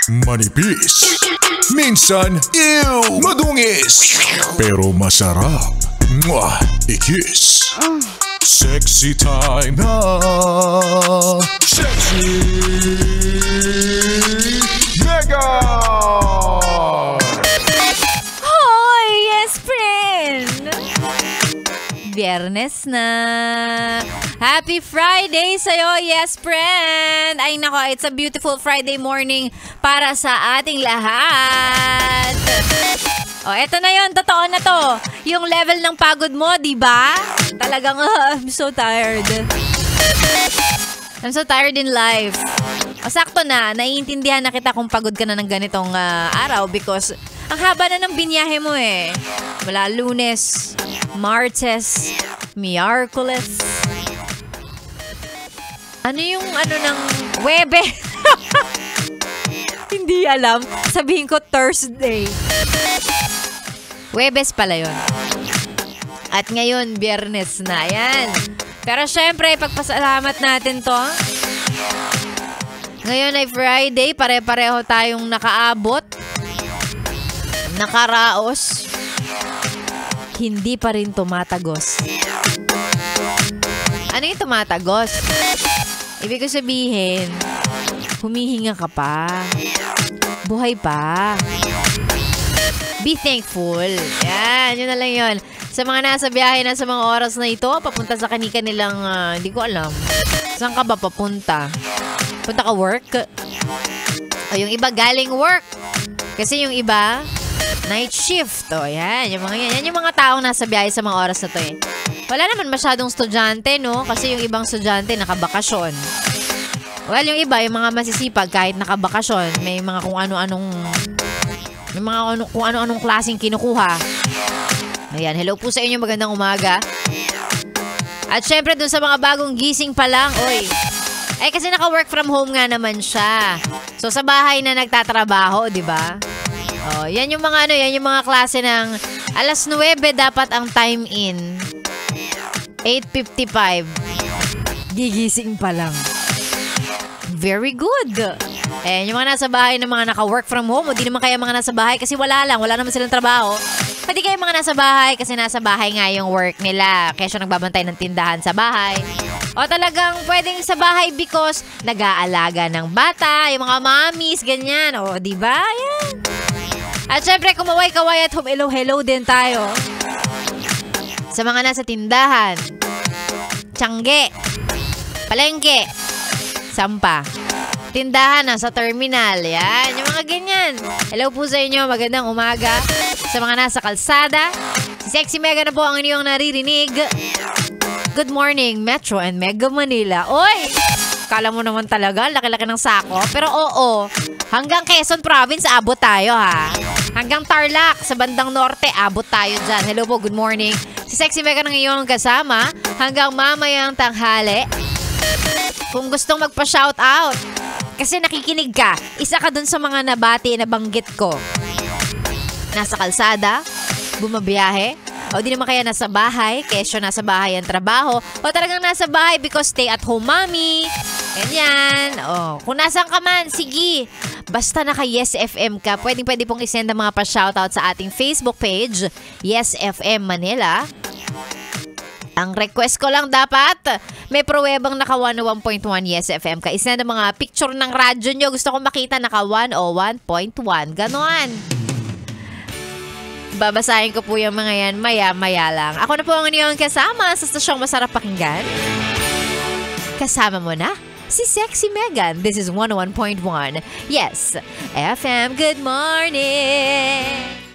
Manipis. Minsan, ew, madungis. Pero masarap. Mwah, ikis. Sexy time na. Sexy Mega! Hoy, yes, friend! Biyernes na. Happy Friday sa'yo, yes, friend! Ay nako, it's a beautiful Friday morning para sa ating lahat. O, eto na yon, totoo na to. Yung level ng pagod mo, di ba? Talagang, I'm so tired. I'm so tired in life. O, sakto na, naiintindihan na kita kung pagod ka na ng ganitong araw because ang haba na ng binyahe mo eh. Mula Lunes, Martes, Miyerkules. Ano yung ng Webe? Hindi alam. Sabihin ko Thursday. Webes pala yun. At ngayon, Biyernes na. Yan. Pero syempre, pagpasalamat natin to. Ngayon ay Friday. Pare-pareho tayong nakaabot. Nakaraos. Hindi pa rin tumatagos. Ano yung tumatagos? Ibig ko sabihin, humihinga ka pa. Buhay pa. Be thankful. Yan, yun na lang yun. Sa mga nasa biyahe na sa mga oras na ito, papunta sa kani-kanilang, hindi ko alam. Saan ka ba papunta? Punta ka work? O yung iba galing work. Kasi yung iba, night shift. O yan, yung mga yan. Yan yung mga taong nasa biyahe sa mga oras na to eh. Wala naman masyadong estudyante, no? Kasi yung ibang estudyante nakabakasyon. Well, yung iba, yung mga masisipag kahit nakabakasyon, may mga kung ano-anong klaseng kinukuha. Ayan, hello po sa inyo, magandang umaga. At syempre dun sa mga bagong gising pa lang, oy. Eh kasi naka-work from home nga naman siya. So sa bahay na nagtatrabaho, di ba? Oh, yan yung mga yan yung mga klase ng alas 9 dapat ang time in. 8:55. Gigising pa lang. Very good. Eh, yung mga nasa bahay na mga naka-work from home, o di naman kaya mga nasa bahay kasi wala naman silang trabaho. Pwede kayo mga nasa bahay kasi nasa bahay nga yung work nila. Kaya siya nagbabantay ng tindahan sa bahay. O talagang pwedeng sa bahay because nag-aalaga ng bata, yung mga mommies, ganyan. O, di ba? Yan. At syempre, kumaway-kaway at hello din tayo. Sa mga nasa tindahan, tiyangge, palengke, sampa, tindahan na sa terminal. Yan, yung mga ganyan. Hello po sa inyo, magandang umaga. Sa mga nasa kalsada, si Sexy Mega na po ang inyong naririnig. Good morning, Metro and Mega Manila. Oy! Kala mo naman talaga, laki-laki ng sako. Pero oo, hanggang Quezon Province, abot tayo ha. Hanggang Tarlac, sa bandang norte, abot tayo dyan. Hello po, good morning. Si Sexy Mega ng iyong kasama, hanggang mamayang tanghali. Kung gustong magpa-shoutout, kasi nakikinig ka, isa ka dun sa mga nabati na banggit ko. Nasa kalsada, bumabiyahe, o di naman kaya nasa bahay, kesyo nasa bahay ang trabaho, o talagang nasa bahay because stay at home mommy. Ganyan. O, kung nasan ka man, sige. Basta naka Yes FM ka, pwede pong isend ang mga pa-shoutout sa ating Facebook page, Yes FM Manila. Ang request ko lang dapat, may pruwebang naka 101.1 Yes FM ka. Isend ang mga picture ng radyo nyo. Gusto ko makita naka 101.1. Ganon. Babasahin ko po yung mga yan maya-maya lang. Ako na po ang inyong kasama sa stasyong masarap pakinggan. Kasama mo na si Sexy Megan. This is 101.1 Yes FM. Good morning!